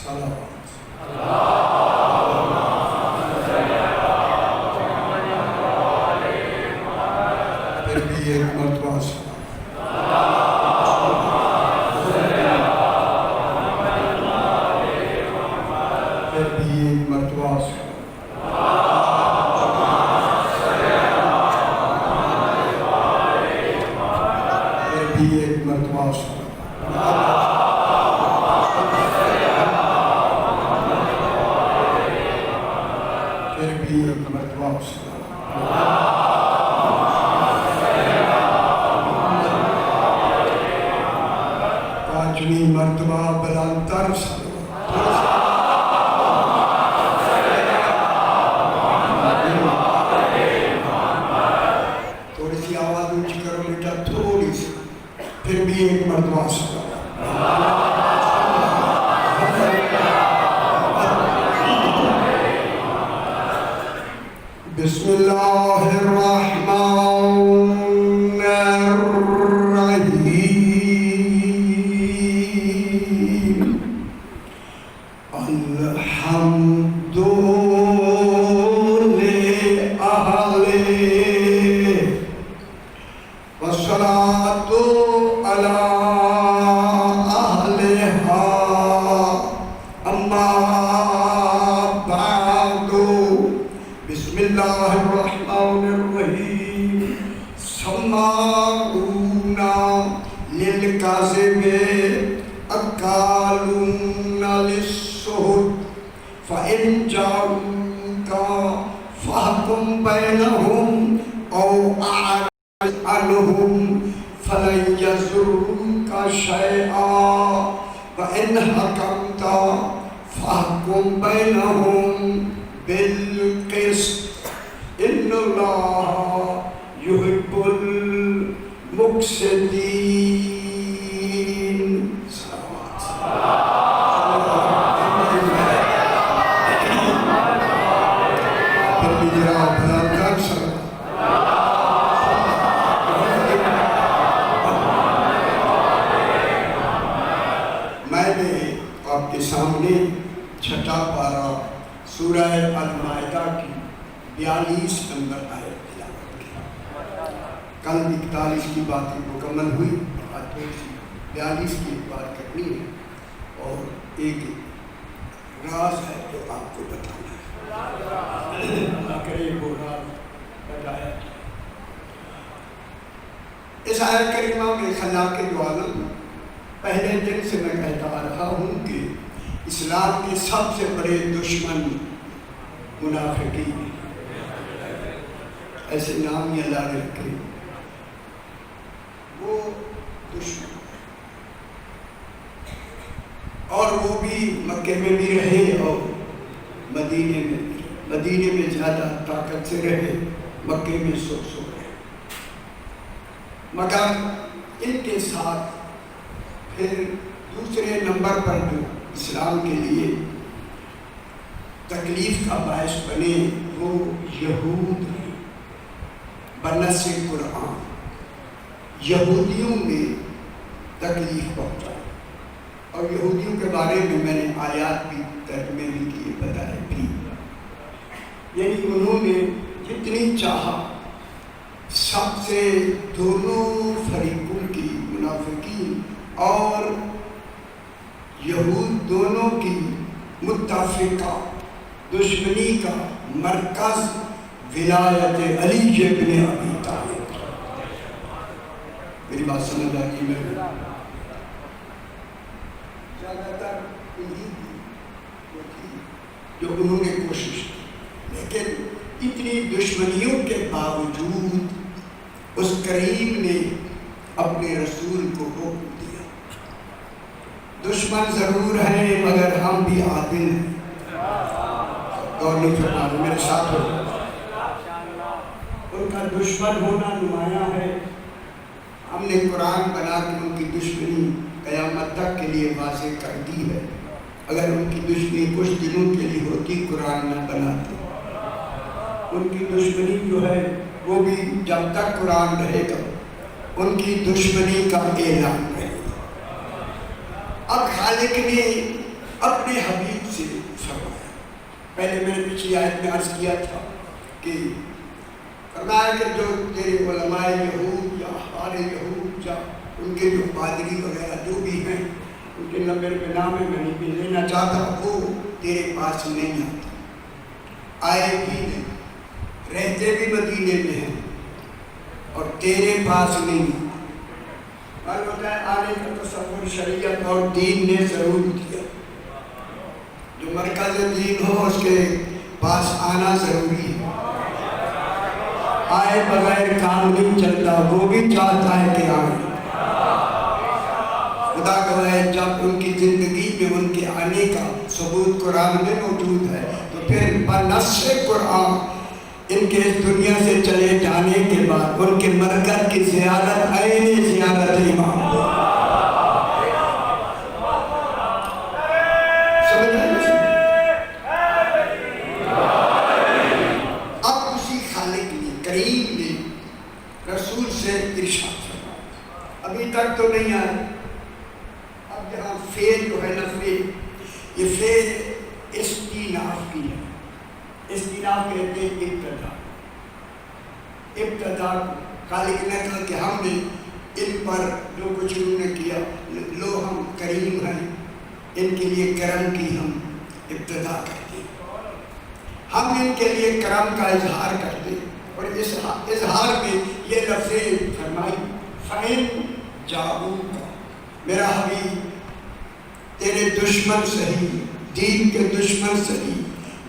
پھر بھی ایک مرتبہ پھر بھی ایک مرتبہ پھر بھی ایک مرتبہ پھر بھی ایک مرتبہ پانچویں مرتبہ بلندر تھوڑی سی آواز اونچی کرو بیٹا، تھوڑی سی، پھر بھی ایک مرتبہ بسم اللہ الرحمن الرحیم الحمد للہ والصلاة علی اہلہا اما بعد بسم اللہ الرحمن الرحیم سماعون للکاذب اکالون للسحت فإن جاءوک فاحکم بینہم او اعرض عنہم فلن یضروک شیئا وإن حکمت فاحکم بینہم بالقسط ان اللہ یحب المقسطین. میں نے آپ کے سامنے چھٹا پارہ سورہ المائدہ کی 42 نمبر آیت تلاوت کی. کل 41 کی باتیں مکمل ہوئی، آج تھوڑی سی 42 کی بات کرنی ہے اور ایک راز ہے جو آپ کو بتانا ہے. اللہ کرے وہ راز بتایا. اس آیت کریمہ میں خلاق دو عالم پہلے دن سے میں کہتا آ رہا ہوں کہ اسلام کے سب سے بڑے دشمن منافقین، ایسے نام ہی اللہ نے رکھے. وہ دشمن اور وہ بھی مکے میں بھی رہے اور مدینے میں زیادہ طاقت سے رہے، مکے میں سو رہے. مگر ان کے ساتھ پھر دوسرے نمبر پر جو اسلام کے لیے تکلیف کا باعث بنے وہ یہود ہیں. بنص قرآن یہودیوں میں تکلیف پہنچا، اور یہودیوں کے بارے میں میں نے آیات بھی ترجمے بھی کیے، بتائے بھی. یعنی انہوں نے جتنی چاہا سب سے دونوں فریقوں کی، منافقین اور یہود دونوں کی متفقہ دشمنی کا مرکز ولایت علی ابن ابی طالب. میری بات سمجھ آئی؟ میں زیادہ تر انہی کی جو انہوں نے کوشش کی، لیکن اتنی دشمنیوں کے باوجود اس کریم نے اپنے رسول کو حکم دیا. دشمن ضرور ہیں مگر ہم بھی عادل ہیں. غور نہیں فرما رہے میرے ساتھ ہو. ان کا دشمن ہونا نمایاں ہے. ہم نے قرآن بنا کے ان کی دشمنی قیامت تک کے لیے واضح کر دی ہے. اگر ان کی دشمنی کچھ دنوں کے لیے ہوتی قرآن نہ بناتے. ان کی دشمنی جو ہے وہ بھی جب تک قرآن رہے گا ان کی دشمنی کا اعلان رہے گا. اب خالق نے اپنے حبیب سے فرمایا. پہلے میں نے پچھلی آیت میں عرض کیا تھا کہ فرمایا کہ جو تیرے علماء یہود یا احبار یہود یا ان کے جو پادری وغیرہ جو بھی ہیں ان کے نمبر پہ نام ہے، میں نہیں لینا چاہتا، وہ تیرے پاس نہیں آتا، آئے بھی نہیں، رہتے بھی مدینے میں ہیں اور تیرے پاس نہیں. معلوم ہوتا ہے آنے کا تصور شریعت اور دین نے ضرور دیا. جو مرکز دین ہو اس کے پاس آنا ضروری ہے. آئے بغیر کام نہیں چلتا، وہ بھی چاہتا ہے کہ آئے. خدا گواہ ہے جب ان کی زندگی میں ان کے آنے کا ثبوت قرآن میں موجود ہے تو پھر بنص قرآن ان کے اس دنیا سے چلے جانے کے بعد ان کے مرکز کی زیارت عین زیارت امام. اب اسی خالق نے کریم نے رسول سے ارشاد فرمایا، ابھی تک تو نہیں آئے. اب یہاں فعل جو ہے نا، فعل یہ فعل استیناف کی ہے. استیناف کہتے ہیں ابتدا. ابتدا خالق نے کہا کہ ہم نے ان پر جو کچھ انہوں نے کیا، لو ہم کریم ہیں، ان کے لیے کرم کی ہم ابتدا کرتے ہیں، ہم ان کے لیے کرم کا اظہار کرتے ہیں. اور اس اظہار میں یہ لفظ فرمائی، فَإِن جَاءُوكَ، میرا حبیب تیرے دشمن صحیح، دین کے دشمن صحیح،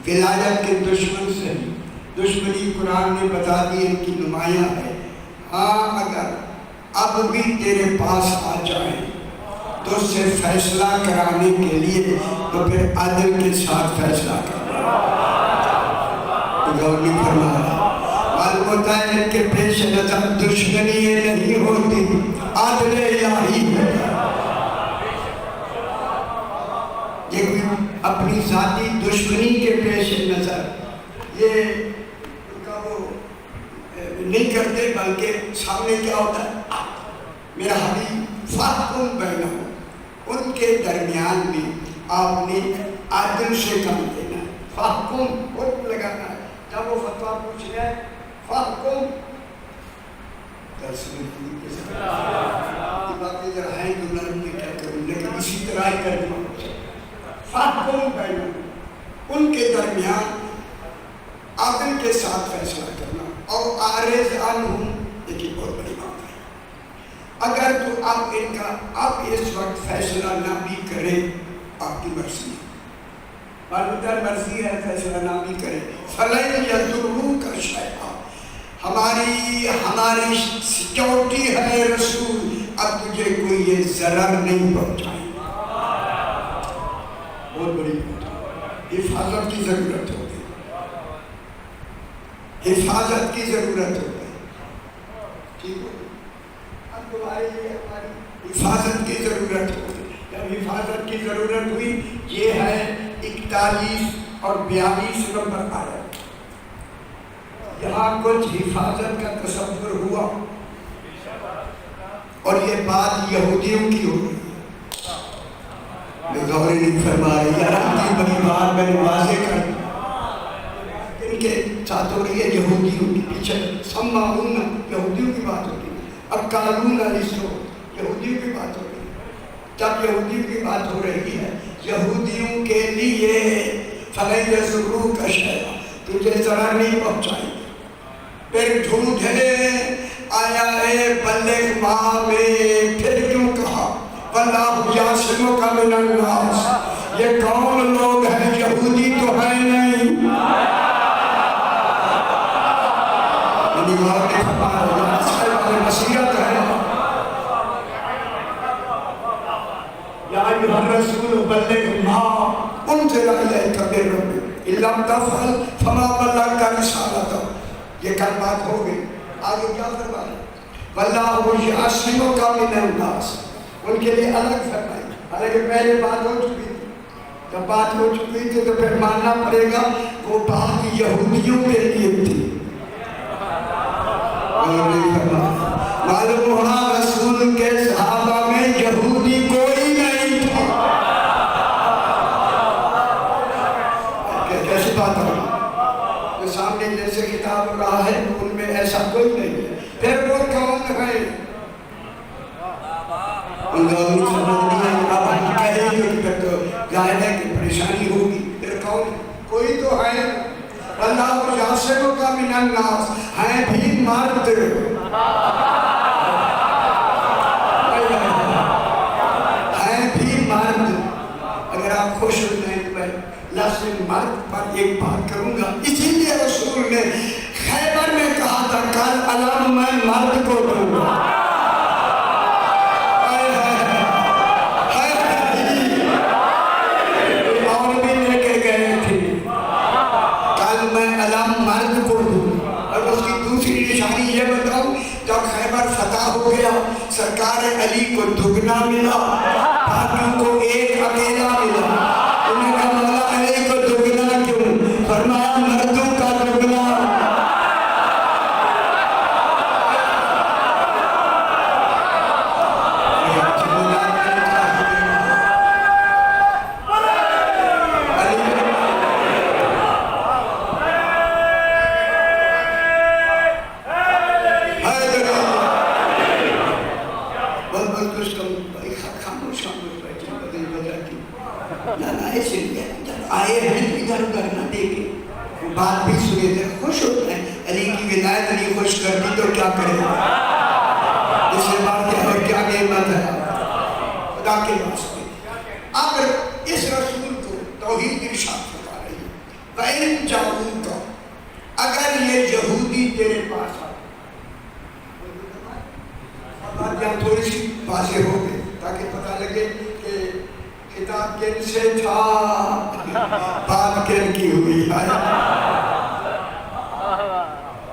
ولایت کے دشمن صحیح، دشمنی قرآن نے بتا دی ان کی نمایاں ہے. ہاں اگر اب بھی تیرے پاس آ جائیں تو اس سے فیصلہ کرانے کے لیے تو پھر عدل کے ساتھ فیصلہ کرنا. غور نہیں فرمایا. معلوم ہوتا ہے ان کے پیش نظر دشمنی یہ نہیں ہوتی، عدل الہی ہوتا. یہ اپنی ذاتی دشمنی کے پیش نظر یہ ان کا وہ نہیں کرتے، بلکہ سامنے کیا ہوتا ہے، میرا حبیب فاحکم بینہم، ان کے درمیان میں آپ نے عدل سے کام دینا ہے. فاحکم حکم لگانا ہے. جب وہ فتویٰ پوچھ رہے ہیں فاحکم، باتیں ذرا ہیں جو نرم میں کیا کروں، لیکن اسی طرح ہی کرنا ہوتا ہے. فاحکم بینہم، ان کے درمیان عدل کے ساتھ فیصلہ کرنا. اور اعرض عنہم، ایک بہت بڑی بات ہے، اگر تو اب ان کا اب اس وقت فیصلہ نہ بھی کرے، آپ کی مرضی ہے، معلومات مرضی ہے، فیصلہ نہ بھی کرے، فَلَن يَضُرُّوكَ شَيْئًا، ہماری سیکیورٹی ہے رسول، اب تجھے کوئی یہ ضرر نہیں پہنچائے. بہت بڑی بات ہے. حفاظت کی ضرورت ہوگی، حفاظت کی ضرورت ہوگی. ٹھیک ہو، اب تمہارے لیے ہماری حفاظت کی ضرورت ہوگی. جب حفاظت کی ضرورت ہوئی، یہ ہے 41 اور 42 نمبر آیت. یہاں کچھ حفاظت کا تصور ہوا اور یہ بات یہودیوں کی ہو رہی ہے. میں غور نہیں فرما رہی، یار اتنی بڑی بات میں نے واضح کر دی. ان کے ساتھ ہو رہی ہے یہودیوں کی، پیچھے سمعون یہودیوں کی بات ہو رہی ہے، اکالون علیسو یہودیوں کی بات ہو رہی ہے. جب یہودیوں کی بات ہو رہی ہے، یہودیوں کے لیے فَلَن يَضُرُّوكَ شَيْئًا، تجھے ضرر نہیں پہنچائیں گے. پھر ڈھونڈے آیا اے بلغ ما میں، پھر کیوں کہا وَاللَّهُ يَعْصِمُكَ مِنَ النَّاسِ، یہ کون لوگ ہیں؟ یہودی تو ہے نہیں. نصیحت ہے، یا ایھا الرسول بلغ ما انزل الیک من ربک ان لم تفعل فما بلغت رسالتہ. یہ کلمات ہو گئی. آگے کیا فرمایا؟ وَاللَّهُ يَعْصِمُكَ مِنَ النَّاسِ، ان کے لیے الگ فرمائی. حالانکہ پہلے بات ہو چکی تھی. جب بات ہو چکی تھی تو پھر ماننا پڑے گا وہ بات یہودیوں کے لیے تھی. معلوم ہوا رسول کے صحابہ میں یہودی کوئی نہیں تھا. جو سامنے جیسے کتاب رہا ہے ان میں ایسا کوئی نہیں ہے. پھر وہ کون ہے؟ ان کا حضور سمجھ نہیں ہے. اب ہم کہیں گے پھر تو ظاہر ہے کہ پریشانی ہوگی. پھر کون؟ کوئی تو ہے. اللہ یعصمک من الناس ہیں بھی مرد. ہیں بھی مرد. اگر آپ خوش ہو جائیں تو میں لفظ مرد پر ایک بات کروں گا. اسی لیے رسول نے خیبر میں کہا تھا کل علم میں مرد کو دوں گا. اور بھی لے کے گئے تھے کل میں علم مرد کو دوں. اور اس کی دوسری نشانی یہ بتاؤں جب خیبر فتح ہو گیا سرکار علی کو دگنا ملا باقیوں کو ایک اکیلا ملا. انہوں نے کہا مولا علی کو دگنا کیوں؟ فرمایا مردوں کا دگنا. آئے ہیں ادھر ادھر نہ دیکھیں بات بھی سنے تھے خوش ہوتے ہیں. علی کی ولایت علی خوش کر دی تو کیا کرے گا؟ اس سے بات کیا ہے کیا نعمت ہے خدا کے واسطے. اگر اس رسول کو توحید ارشاد فرما رہی ہے وَإِن جَاءُوكَ اگر یہ یہودی تیرے پاس آئے. بات یہاں تھوڑی سی واضح ہو گئی تاکہ پتہ لگے کہ کتاب کن سے تھا بات کن کی ہوئی ہے.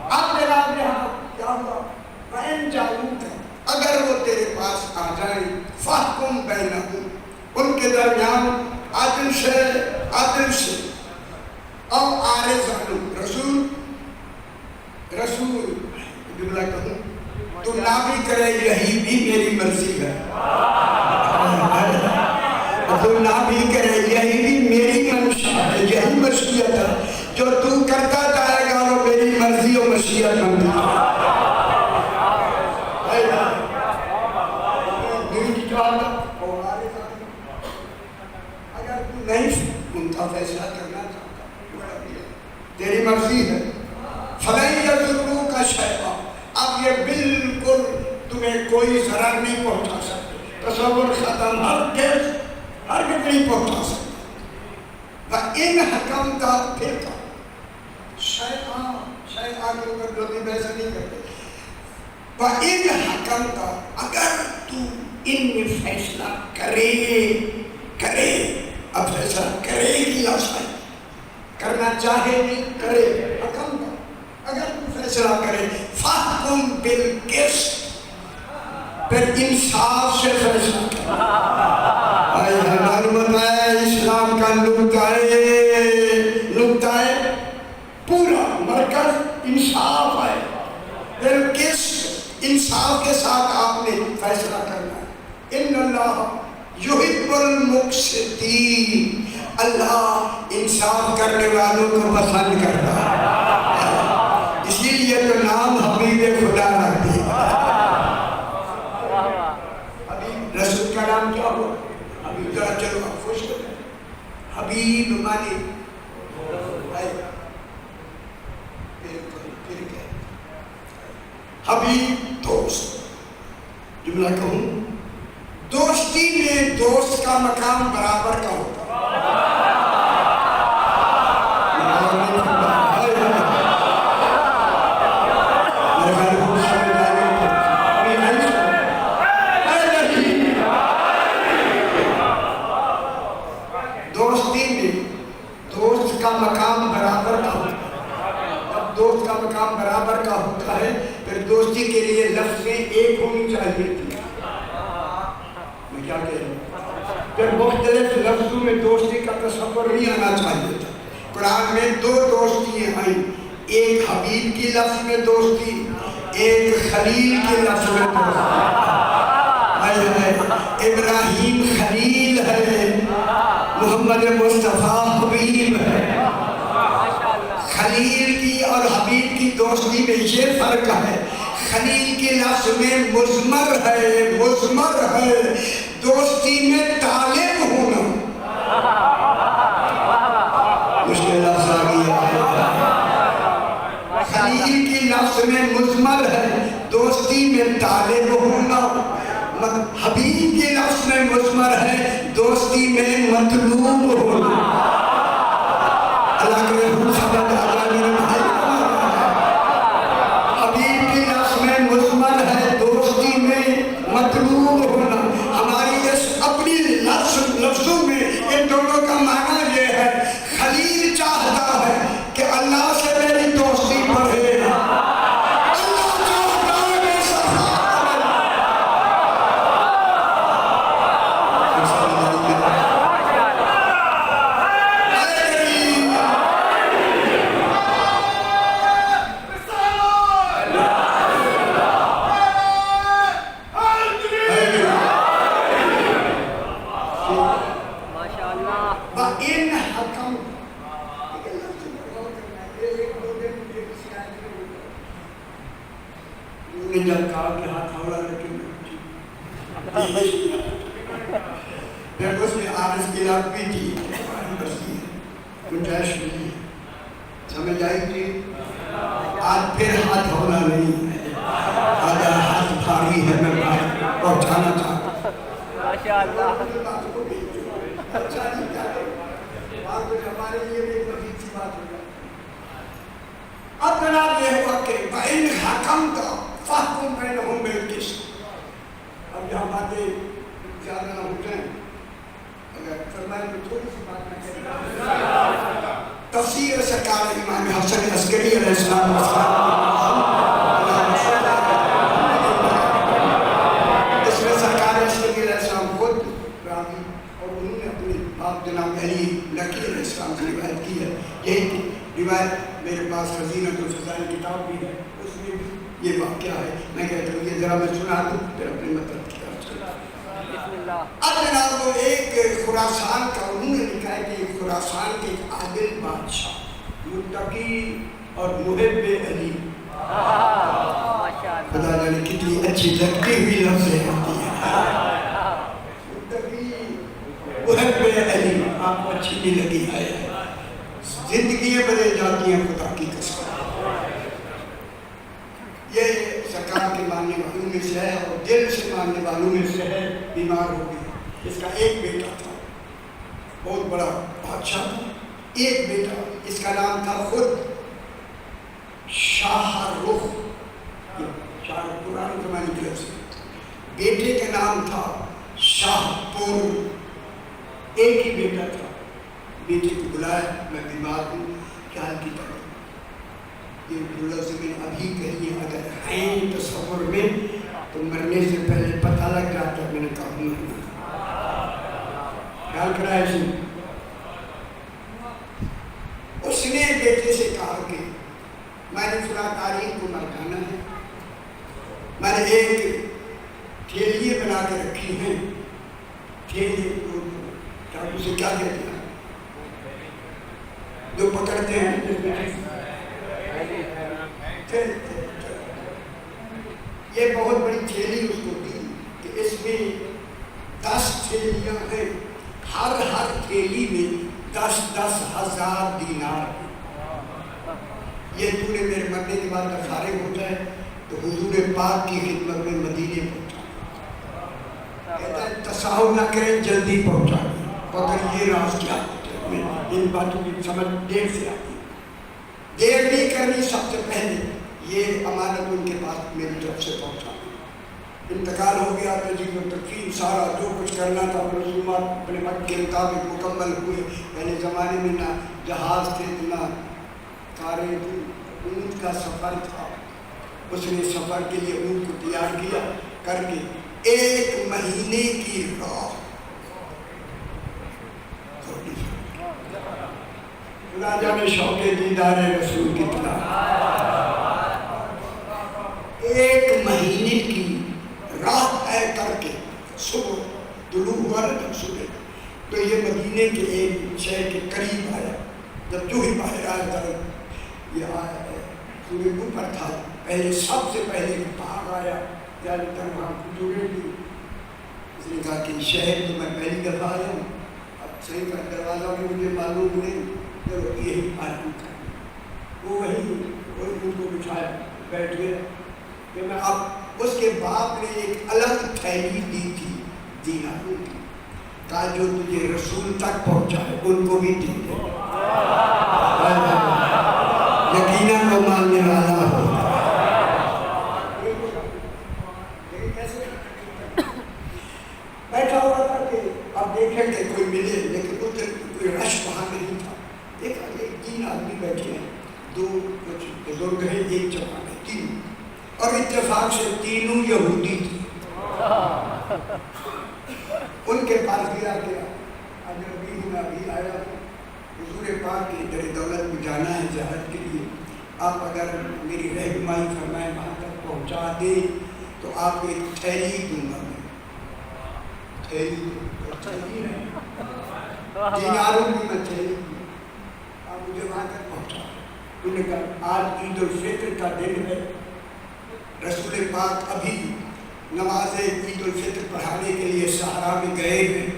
اب جناب یہاں کیا ہوا وَإِن جَاءُوكَ اگر وہ تیرے پاس آ جائیں فَاحْكُم بَيْنَهُمْ ان کے درمیان عدل سے او عارض عنہم رسول جملہ کہوں تو نہ بھی کرے یہی بھی میری مرضی ہے. تو نہ بھی کرے یہی بھی میری یہی مشیت ہے. جو تو کرتا جائے گا وہ میری مرضی و مشیت ہوگی. اگر تو نہیں ان کا فیصلہ کرنا چاہتا تیری مرضی ہے. فَلَن يَضُرُّوكَ شَيْئًا اب یہ بالکل تمہیں کوئی ضرر نہیں پہنچا سکتے. تصور ختم. ہر نہیں پہنچا سکتے. وَإِنْ حَكَمْتَ پھر کا شیعہ کے اوپر لوگ بحث نہیں کرتے. وَإِنْ حَكَمْتَ اگر تو ان میں فیصلہ کرے اب فیصلہ کرے گی آسان کرنا چاہے نہیں کرے حکم اگر تو فیصلہ کرے فَاحْكُم بِالْقِسْطِ پھر انصاف سے فیصلہ کرے. معلومت ہے اسلام کا نقطہ پورا مرکز انصاف ہے. پھر کس انصاف کے ساتھ آپ نے فیصلہ کرنا ہے. ان اللہ یحب المقسطین اللہ انصاف کرنے والوں کو پسند کرتا ہے. اسی لیے تو نام حبیب خدا رکھ دیا. رسول کا نام کیا ہوا؟ حبیب. ذرا چلو آپ خوش ہو جائیں. حبیب مانی حبیب دوست. جملہ کہوں دوستی میں دوست کا مقام برابر کا ہوتا ہے. دوستی میں دوست کا مقام برابر کا ہوتا ہے. اب دوست کا مقام برابر کا ہوتا ہے پھر دوستی کے لیے لفظیں ایک ہونی چاہیے تھی. میں کیا کہہ رہا ہوں پھر مختلف لفظوں میں دوستی کا تصور نہیں آنا چاہیے تھا. قرآن میں دو دوستی ہیں. ایک حبیب کی لفظ میں دوستی ایک خلیل کے لفظ میں دوستی. ابراہیم خلیل ہے محمد مصطفیٰ حبیب ہے. خلیل خلیل کی اور حبیب کی دوستی میں یہ فرق ہے، خلیل کے لفظ میں مضمر ہے، مضمر ہے، دوستی میں طالب ہونا، مشکل لفظ آ گیا ہے، خلیل کے لفظ میں مضمر ہے، دوستی میں طالب ہونا، حبیب کے لفظ میں مضمر ہے، دوستی میں مطلوب ہونا۔ اللہ کے رسول سمجھ آجا میرے بھائی، حبیب کے لفظ میں مضمر ہے، دوستی میں مطلوب ہونا۔ ہماری اس اپنی لفظوں میں ان دونوں کا معنی یہ ہے، خلیل چاہتا ہے کہ اللہ سے میری دوستی بڑھے، سمجھ آئی تھی؟ آج پھر ہاتھ ہونا نہیں ہے، آج ہاتھ بھاری ہے، میں باہر پہنچانا چاہتا ہوں۔ اب جناب یہ ہوا کہ بَإِنْ حَكَمْتَ فَاحْكُمْ بَيْنَهُمْ بِالْقِسْطِ۔ اب یہاں باتیں زیادہ نہ ہو جائیں، اگر فرمائیں تو تھوڑی سی بات نہ کریں۔ تفسیر سرکار امام حسن عسکری علیہ السلام اس میں سرکار عسکری علیہ السلام خود راوی اور انہوں نے اپنے باپ جناب علی نقی علیہ السلام سے روایت کی ہے۔ یہی روایت میرے پاس خزینۃ الفضائل کتاب بھی ہے، اس میں بھی یہ واقعہ ہے۔ میں کہتا ہوں یہ ذرا میں سنا دوں پھر اپنے مطلب کی طرف چلا۔ اب جناب وہ ایک خراسان کا انہوں نے لکھا ہے کہ خراسان کے ایک عادل بادشاہ، متقی اور محب علی، خدا جانے کتنی اچھی لگتی ہوئی لفظ ہے، متقی محب علی، آپ کو اچھی نہیں لگی ہے، زندگیاں بدل جاتی ہیں خدا کی قسم۔ یہ سرکار کے ماننے والوں میں سے ہے اور دل سے ماننے والوں میں سے ہے، بیمار ہو گئی۔ اس کا ایک بیٹا تھا، بہت بڑا بادشاہ تھا، ایک بیٹا، اس کا نام تھا خود شاہ رخ، شاہ پرانے زمانے کی لفظ، بیٹے کا نام تھا شاہ پور، ایک ہی بیٹا تھا۔ بیٹے کو بلایا، میں بیمار ہوں، کیا حال کی طرح یہ لفظ میں ابھی کہیے اگر ہیں تصور میں تو مرنے سے پہلے پتہ لگ جاتا، میں نے کہا ہوں خیال کرائے سی۔ اس نے بیٹے سے کہا کہ میں نے فلاں تاریخ کو مر جانا ہے، میں نے ایک ٹھیلیے بنا کے رکھی ہیں، ٹھیلیے کیا اسے کیا کہتے ہیں جو پکڑتے ہیں، یہ بہت بڑی تھیلی اس کو دی کہ اس میں 10 تھیلیاں ہیں، ہر تھیلی میں 10,000 دینار ہیں۔ یہ تو نے میرے مرنے کے بعد فارغ ہو جائے تو حضور پاک کی خدمت میں مدینے پہنچا، کہتا ہے تساہل نہ کریں، جلدی پہنچا پتہ یہ راز کیا ہوتا ہے۔ ان باتوں کی سمجھ دیر سے آتی، دیر نہیں کرنی، سب سے پہلے یہ امانت ان کے پاس میری طرف سے پہنچا۔ انتقال ہو گیا، تجھیل و تکفین سارا جو کچھ کرنا تھا رسومات اپنے وقت کے مطابق مکمل ہوئے۔ پہلے زمانے میں نہ جہاز تھے نہ کاریں تھیں، اونٹ کا سفر تھا، اس نے سفر کے لیے اونٹ کو تیار کیا کر کے 1 مہینے کی راہ، خدا جانے شوق دیدار رسول کتنا، 1 مہینے کی راہ طے کر کے صبح طلوع ہوا جب صبح تو یہ مدینے کے ایک شہر کے قریب آیا۔ جب جو ہی باہر آیا تھا یہ آیا ہے سورج اوپر تھا، پہلے سب سے پہلے پہاڑ آیا، زیادہ تر وہاں کھجوریں بھی. اس نے کہا کہ شہر تو میں پہلی دفعہ آیا ہوں، اب صحیح کا دروازہ بھی مجھے معلوم نہیں، چلو یہی آرام کر. وہ وہی ان کو بچھایا، بیٹھ گیا. کہ میں اب اس کے باپ نے ایک الگ تھیلی دی تھی دیناروں کی، کہا جو تجھے رسول تک پہنچائے ان کو بھی دے دے. یقیناً وہ ماننے والا ہو. بیٹھا ہوا تھا کہ اب دیکھیں کہ کوئی ملے، لیکن ادھر کوئی رش وہاں نہیں تھا. دیکھا کہ 3 آدمی بیٹھے ہیں، 2 کچھ بزرگ ہیں، 1 جوان ہے، 3، اور اتفاق سے تینوں یہودی تھے. ان کے پاس گیا اگر ابھی آیا حضور پاک کی در دولت میں جانا ہے زیارت کے لیے، آپ اگر میری رہنمائی فرمائیں وہاں تک پہنچا دیں تو آپ کو ایک تھیلی دوں گا. میں تھیلی ہے دیناروں کی، میں تھیلی دوں، آپ مجھے وہاں تک پہنچا. انہوں نے کہا آج عید الفطر کا دن ہے، رسول پاک ابھی نماز عید الفطر پڑھانے کے لیے صحرا میں گئے ہیں،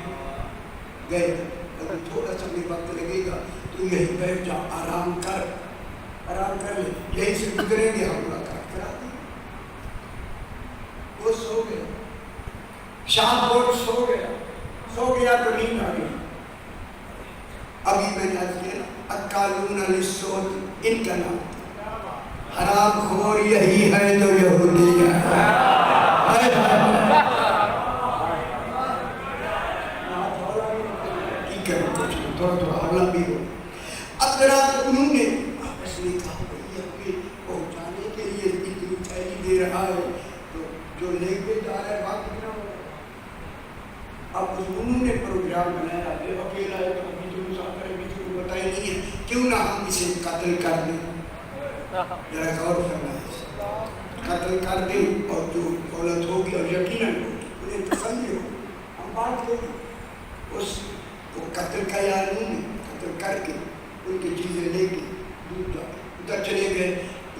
ابھی تھوڑا سا بھی وقت لگے گا تو یہی بیٹھ جا، آرام کر لے، یہی سے گزریں گے، ہم ملاقات کرا دیں. وہ سو گیا، شام کو سو گیا تو نیند آ گئی. ابھی میں نے عرض کیا نا اکالون للصوت، ان کا نام حرام خور یہی ہے جو یہودی ہے. تھوڑا حملہ بھی ہو. اب ذرا انہوں نے آپس میں کہا بھائی ہمیں پہنچانے کے لیے اتنی تھیلی دے رہا ہے تو جو لے کے جا رہا ہے بات کتنا ہوگا. اب انہوں نے پروگرام بنایا، اکیلا ہے تو ابھی جو مسافر ہے کسی کو بتایا نہیں ہے، کیوں نہ ہم اسے قتل کر دیں. ذرا غور فرمائے، قتل کر دیں اور جو دولت ہوگی اور یقیناً انہیں تسلی ہو، ہم بات لیں اس کو قتل کا. یا انہوں نے قتل کر کے ان کی چیزیں لے کے دور جا ادھر چلے گئے.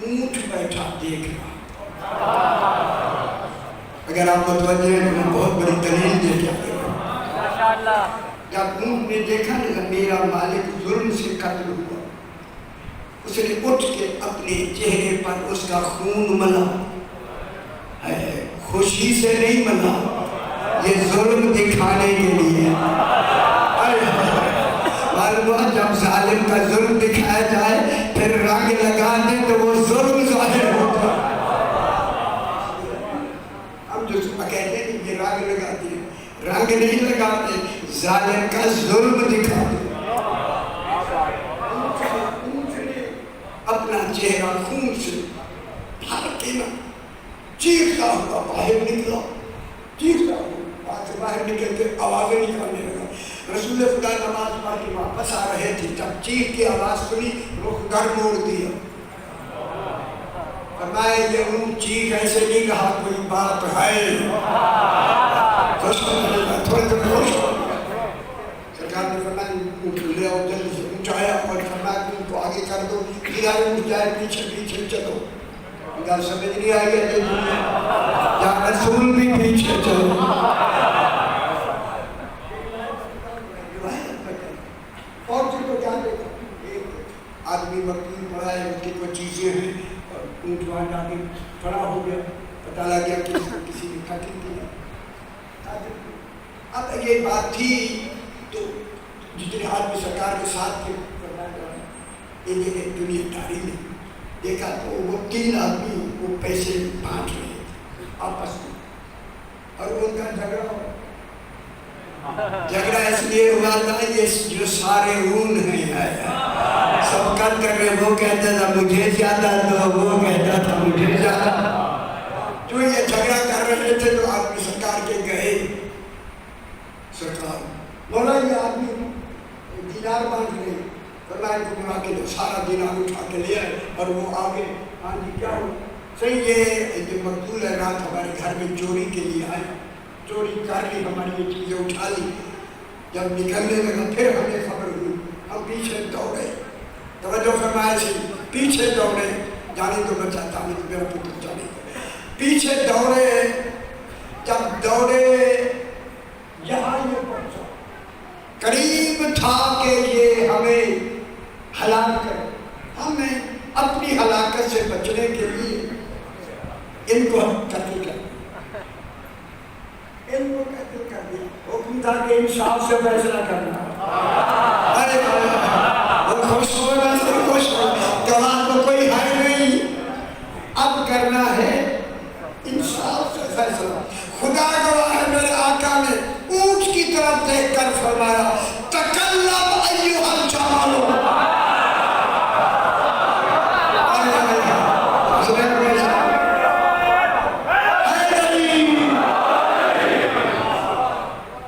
اونٹ بیٹھا دیکھ رہا. اگر آپ متوجہ ہیں تو میں بہت بڑی دلیل دے کے آئے گا. جب اونٹ نے دیکھا نا میرا مالک ظلم سے قتل ہوا، اس نے اٹھ کے اپنے چہرے پر اس کا خون ملا. خوشی سے نہیں ملا، یہ ظلم دکھانے کے لیے. معلوم جب ظالم کا ظلم دکھایا جائے پھر رنگ لگا دیں تو وہ ظلم ظاہر ہوتا. ہم جو کہتے ہیں یہ رنگ لگاتے ہیں، رنگ نہیں لگاتے، ظالم کا ظلم دکھاتے. اپنا چہرہ خون سے بھر کے نا چیختا ہوا باہر نکلا. چیختا ہوا سے باہر نکل کے آوازیں نکالنے لگا. رسول خدا نماز پڑھ کے واپس آ رہے تھے، جب چیخ کی آواز سنی رخ گھر موڑ دیا. فرمایا یہ اونٹ چیخ ایسے نہیں کہا کوئی بات ہے. خوش ہو گیا، تھوڑے تھوڑے خوش ہو گیا. سرکار نے فرمایا اونٹ لے آؤ، جلدی سے اونچایا اور فرمایا کہ ان کو آگے کر دو. ادھر اونٹ جائے پیچھے پیچھے چلو. ادھر سمجھ نہیں آئی ہے یا رسول بھی پیچھے چلو. اور کو کیا دیکھا ایک آدمی وکیل پڑھا ہے، اس کی کوئی چیزیں ہیں اور اونٹ وہاں جا کے کھڑا ہو گیا، پتہ لگ گیا کہ کسی نے قتل کیا. اب یہ بات تھی تو جتنے آدمی سرکار کے ساتھ تھے انہیں ایک دنیا داری میں دیکھا تو وہ 3 آدمی وہ پیسے بانٹ رہے تھے آپس میں، اور ان کا جھگڑا ہوا. جھگڑا اس لیے ہوا تھا یہ جو سارے اون ہیں سبقت کر رہے، وہ کہتا تھا مجھے زیادہ دو، وہ کہتا تھا مجھے زیادہ. جو یہ جھگڑا کر رہے تھے تو آدمی سرکار کے گئے. سرکار بولا یہ آدمی دینار بانٹ رہے، فرمایا کو بلا کے دو. سارا دینار اٹھا کے لے آئے اور وہ آگے. ہاں جی کیا ہو صحیح، یہ مقبول ہے رات ہمارے گھر میں چوری کے لیے آیا، چوری کر لی، ہماری یہ چیزیں اٹھا لی. جب نکلنے لگا پھر ہمیں خبر ہوئی، ہم پیچھے دوڑے. توجہ فرمایا سی پیچھے دوڑے، جانے تو بچہ جانے تو میرا پتر جانے، پیچھے دوڑے، جب دوڑے یہاں یہ پہنچا، قریب تھا کہ یہ ہمیں ہلاک کرے، ہمیں اپنی ہلاکت سے بچنے کے لیے ان کو قتل کر دیا، ان کو قتل کر دیا۔ حکم تھا کہ انصاف سے فیصلہ کرنا، ارے وہ خوش ہو رہا ہے، خوش ہو، گواہ تو کوئی ہے نہیں، اب کرنا ہے انصاف سے فیصلہ۔ خدا گواہ ہے، میرے آقا نے اونٹ کی طرف دیکھ کر فرمایا تکلم ایھا الجمل،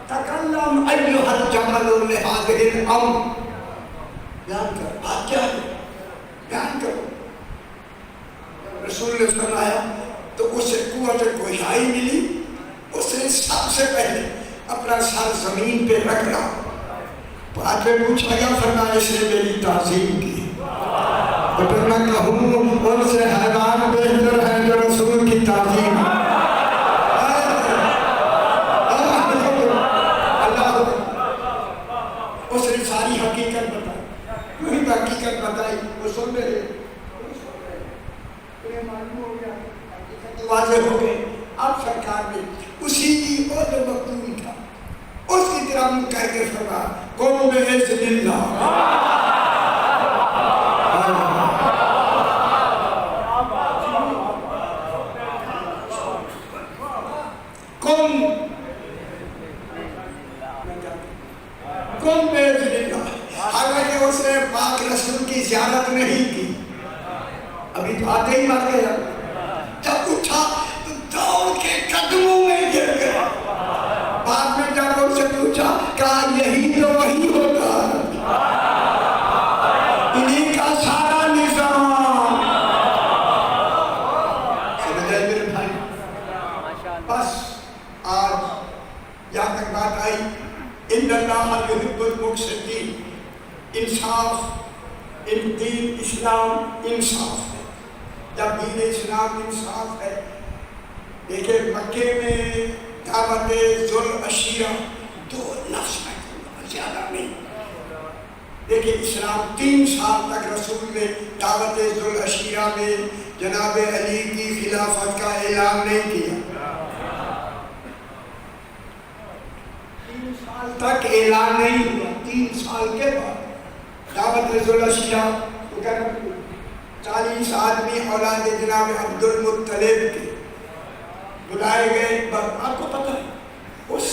تکلم ایھا الجمل لہذه الامر، بیان کر، بات کیا ہے بیان کرو۔ رسول نے فرمایا تو اسے قوت گویائی ملی، اس نے سب سے پہلے اپنا سر زمین پہ رکھ رہا، بعد میں پوچھا گیا، فرمایا اس نے میری تعظیم کی، تو پھر میں کہوں ان سے حیوان بہتر ہے جو رسول کی تعظیم ہے۔ اس نے ساری حقیقت بتائی، پوری حقیقت بتائی، وہ سن رہے، انہیں معلوم ہو گیا، حقیقت واضح ہو گئی۔ اب سرکار نے اسی وہ جو مقتول تھا اس کی طرح منہ کہہ کے فرمایا قم بإذن اللہ، قم بإذن اللہ۔ حالانکہ اس نے پاک رسول کی زیارت نہیں کی، ابھی تو آتے ہی مر گیا، جب اٹھا تو دوڑ کے قدموں میں گر گیا، بعد میں جب ان سے پوچھا کہا یہی تو وہی ہوتا، انہیں کا سارا نظام۔ سمجھے میرے بھائی؟ بس آج یہاں تک بات آئی، ان اللہ یحب المقسطین، انصاف، دین اسلام انصاف ہے۔ جب دین اسلام انصاف ہے، دیکھیں مکے میں دعوت ذوالعشیرہ 2 لفظ میں زیادہ نہیں، دیکھیں اسلام 3 سال تک رسول نے دعوت ذوالعشیرہ میں جناب علی کی خلافت کا اعلان نہیں کیا، 3 سال تک اعلان نہیں ہوا۔ 3 سال کے بعد دعوت ذوالعشیرہ 40 آدمی اولاد جناب عبد المطلب کے بلائے گئے، آپ کو پتہ ہے اس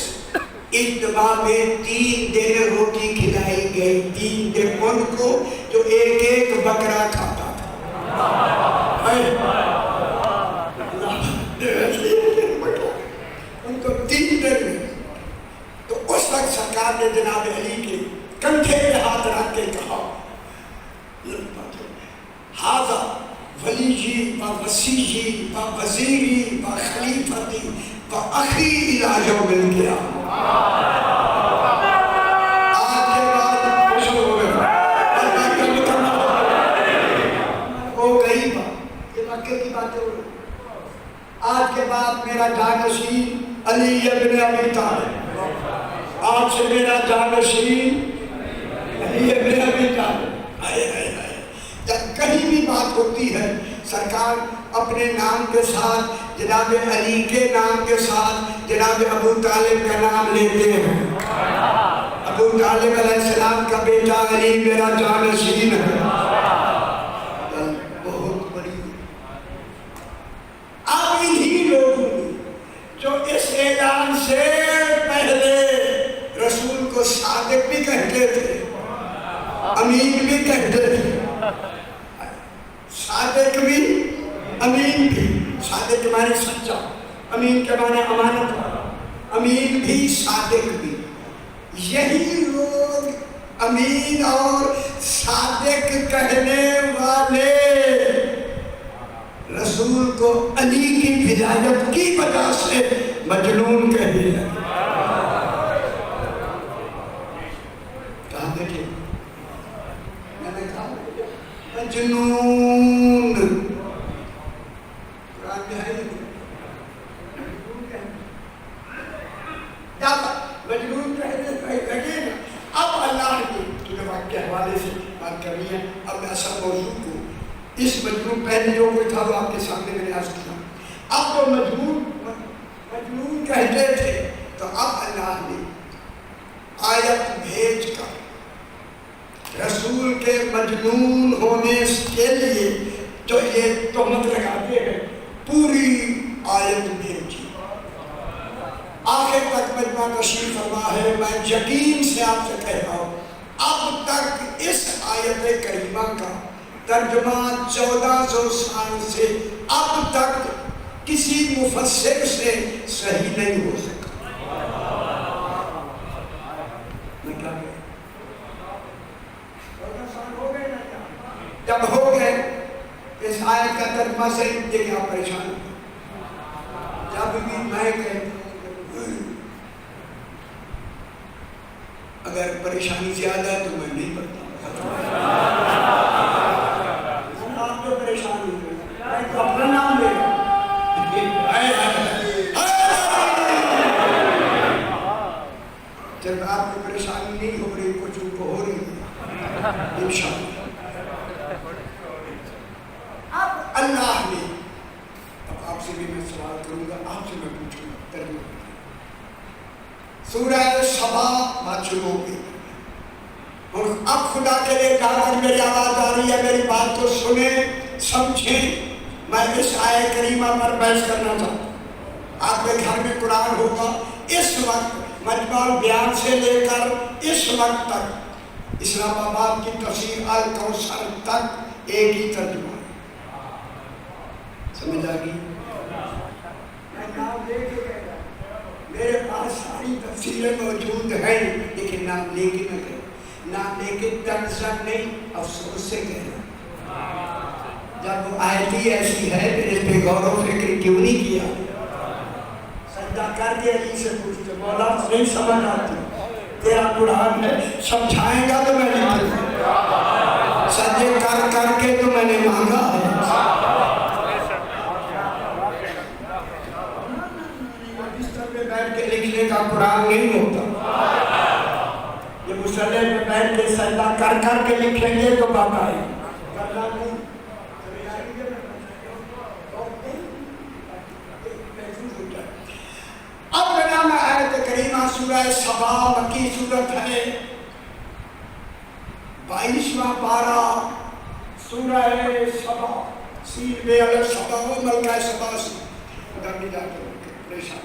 اجتماع میں 3 دن روٹی کھلائی گئی، 3 دن ان کو جو ایک بکرا کھاتا تھا، ان کو 3 دن میں۔ تو اس وقت سرکار نے جناب علی کے کندھے پہ ہاتھ رکھ کے کہا ھذا ولی و وصی و وزیری و خلیفتی و اخی الی یوم القیامہ۔ آج کے بعد خوش ہو گئے، ہو گئی بات، یہ مکے کی باتیں ہو رہی۔ آج کے بعد میرا جانشین علی ابن ابی طالب، آج سے میرا جانشین علی ابن ابی طالب۔ جب کہیں بھی بات ہوتی ہے سرکار اپنے نام کے ساتھ، جناب علی کے نام کے ساتھ جناب ابو طالب کا نام لیتے ہیں۔ ابو طالب علیہ السلام کا بیٹا علی میرا جانشین ہے، بہت بڑی۔ اب انہی لوگوں نے جو اس اعلان سے پہلے رسول کو صادق بھی کہتے تھے، امین بھی کہتے تھے، صادق بھی امین بھی، صادق کے معنی سچا، امین کے معنی امانت والا، امین بھی صادق بھی، یہی لوگ امین اور صادق کہنے والے رسول کو علی کی ہدایت کی وجہ سے مجنون کہہ دیا۔ کہا دیکھیں میں نے کہا مجنون پہلے جو کوئی تھا وہ آپ کے سامنے میں نے عرض کیا. اب تو مجنون کہتے تھے، تو اب اللہ نے آیت بھیج کر رسول کے مجنون ہونے کے لیے جو یہ تہمت لگاتے ہیں پوری آیت بھیجی. آخر تک مجمع تشریف فرما ہے. میں یقین سے آپ سے کہتا ہوں اب تک اس آیت کریمہ کا ترجمہ 1400 سال سے اب تک کسی مفسر سے صحیح نہیں ہو سکا. میں کیا کہوں؟ 14 سال ہو گئے نا. جب ہو گئے اس آیت کا ترجمہ صحیح دیکھیں آپ پریشان ہیں. جب بھی میں کہتا ہوں اگر پریشانی زیادہ ہے تو میں نہیں پڑھتا. آپ تو پریشان ہوئے میں تو اپنا نام لے رہا. جب آپ کو پریشانی نہیں ہو رہی کچھ ان کو ہو رہی ہے انشاءاللہ. اب اللہ نے اب آپ سے بھی میں سوال کروں گا، آپ سے میں پوچھوں گا ترجمہ. سورہ سبا بات شروع ہو گئی اور اب خدا کے لیے کہا میری آواز آ رہی ہے، میری بات کو سنیں سمجھیں. میں اس آیت کریمہ پر بحث کرنا چاہتا ہوں. آپ کے گھر میں قرآن ہوگا. اس وقت مجمع بیان سے لے کر اس وقت تک اسلام آباد کی تفسیر الکوثر تک ایک ہی ترجمہ ہے. سمجھ آ گئی؟ میں نام لے کے کہہ رہا ہوں میرے پاس ساری تفسیریں موجود ہیں لیکن نام لے کے نہ کہہ. نام لے کے تنزن نہیں افسوس سے کہہ رہا. جب وہ آیت ہی ایسی ہے پھر اس پہ غور و فکر کیوں نہیں کیا؟ سجدہ کر کے علی سے پوچھتے مولا نہیں سمجھ آتی تیرا قرآن ہے سمجھائیں گا تو میں نہیں پڑھوں. سجدے کر کر کے تو میں نے مانگا ہے. بستر پہ بیٹھ کے لکھنے کا قرآن نہیں ہوتا. یہ مصلی پہ بیٹھ کے سجدہ کر کر کے لکھیں گے تو بات آئے گی. اب بنا میں آیت کریمہ سورہ سبا مکی صورت ہے. 22واں پارہ سورہ سبا. سین بے الگ سبا ہو ملکہ سبا سے خدا بھی جاتے ہو پریشان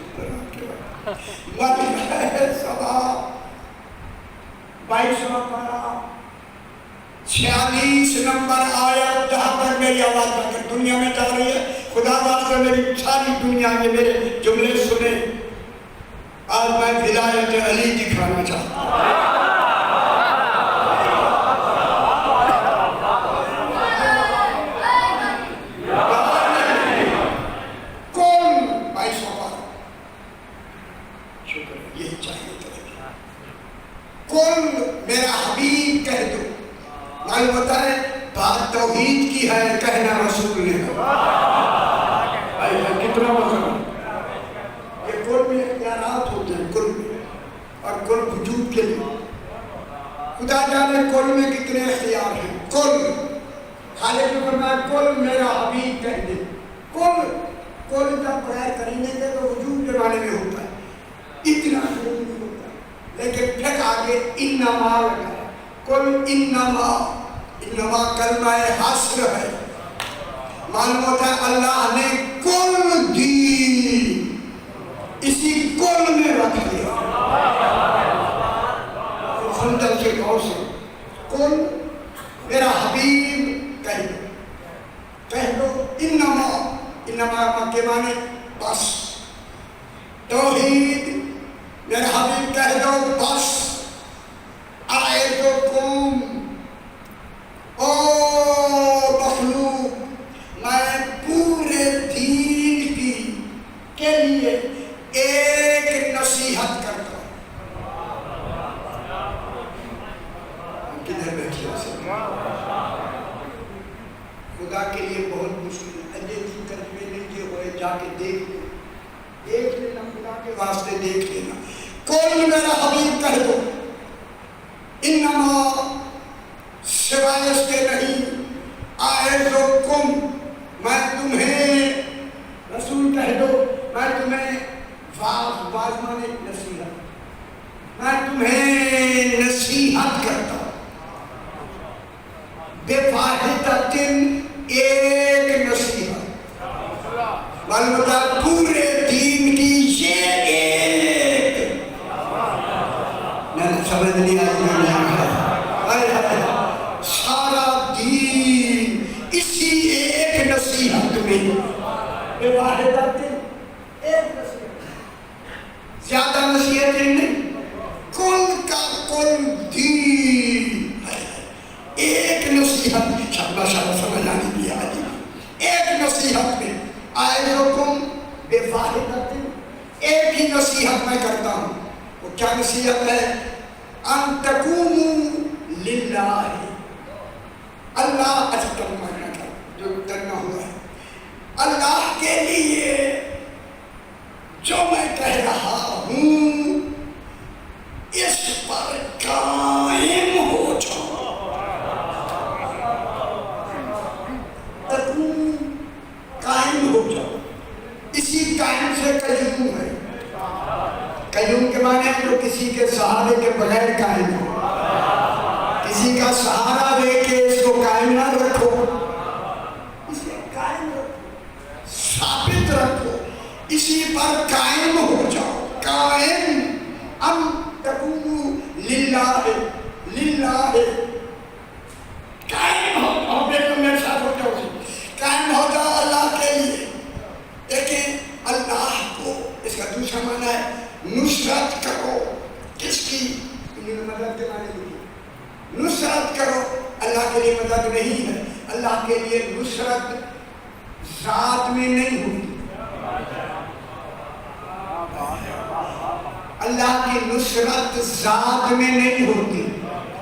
ملکہ سبا 22واں پارہ 46 نمبر آیت. جہاں پر میری آواز جا کر دنیا میں جا رہی ہے خدا واسطے میری ساری دنیا میں میرے جملے سنے. آج میں ولایت علی دکھانا چاہتا ہوں. کون 22واں پارہ شکر یہی چاہیے تھا. کون میرا حبیب کہہ دو. معلوم ہوتا ہے بات توحید کی ہے کہنا رسول نے کتنا مزہ. یہ کل میں اختیارات ہوتے ہیں کل میں اور کل وجود کے لیے خدا جانے کل میں کتنے اختیار ہیں. کل خالق نے فرمایا کل میرا حبیب کہہ دے. کل جب بغیر کرینے کے تو وجود کے معنی میں ہوتا ہے اتنا شروع نہیں ہوتا. لیکن پھر آگے انما لگا ہے. کل انما کلمہ حصر ہے. معلوم ہوتا ہے اللہ نے کل دی اسی کل میں رکھ دیا. سندر کے غور سے کل میرا حبیب کہہ دو. انما کے معنی بس. توحید میرا حبیب کہہ دو بس. آئے تو قوم او مخلوق میں پورے دین کی کے لیے ایک نصیحت کرتا ہوں. کدھر بیٹھے خدا کے لیے بہت مشکل ہے. جی ترجمے نہیں ہوئے جا کے دیکھ لینا خدا کے واسطے دیکھ لینا. کوئی میرا حبیب کہہ دو انما سوائے اس کے نہیں آئے جو کم البتہ پورے دین کی یہ ایک سمجھ نہیں آئی سارا دین اسی ایک نصیحت میں واحدت ایک نصیحت زیادہ نصیحتیں نہیں کل کا کل دین ایک نصیحت شبہ سمجھ آنی بھی آجی ایک نصیحت میں آئیکم بے واحدت ایک ہی نصیحت میں کرتا ہوں وہ کیا نصیحت ہے ان تقوموا للہ اللہ اچھا ترجمہ کرنا جو کرنا ہوا ہے اللہ کے لیے جو میں کہہ رہا ہوں اس پر قائم ہو جاؤ قائم ہو جاؤ اسی قائم سے قیوم ہے قیوم کے معنی ہے جو کسی کے سہارے کے بغیر قائم ہو کسی کا سہارا دے کے اس کو قائم نہ رکھو اسے قائم رکھو ثابت رکھو اسی پر قائم ہو جاؤ قائم ام تقوموا للہ للہ قائم ہو بیٹھو میرے ساتھ ہو جاؤ قائم ہو جاؤ اللہ کے لیے دیکھیں اللہ کو اس کا دوسرا معنی ہے نصرت کرو کس کی مدد کے معنی نہیں نصرت کرو اللہ کے لیے مدد نہیں ہے اللہ کے لیے نصرت ذات میں نہیں ہوتی اللہ کی نصرت ذات میں نہیں ہوتی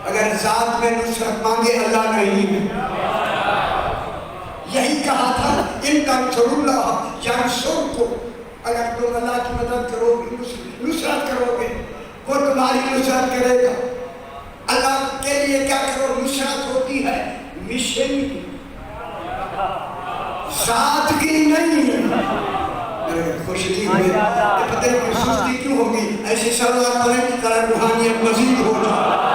اگر ذات میں نصرت مانگے اللہ نہیں ہے یہی کہا تھا ان تنصروا اللہ ینصرکم اگر تم اللہ کی مدد کرو گے نصرت کرو گے وہ تمہاری نصرت کرے گا اللہ کے لیے کیا کرو نصرت ہوتی ہے مشن کی ذات کی نہیں خوشی ہوئی پتہ نہیں سستی کیوں ہوگی ایسی سروات کریں کہ طرح روحانیت مزید ہو جائے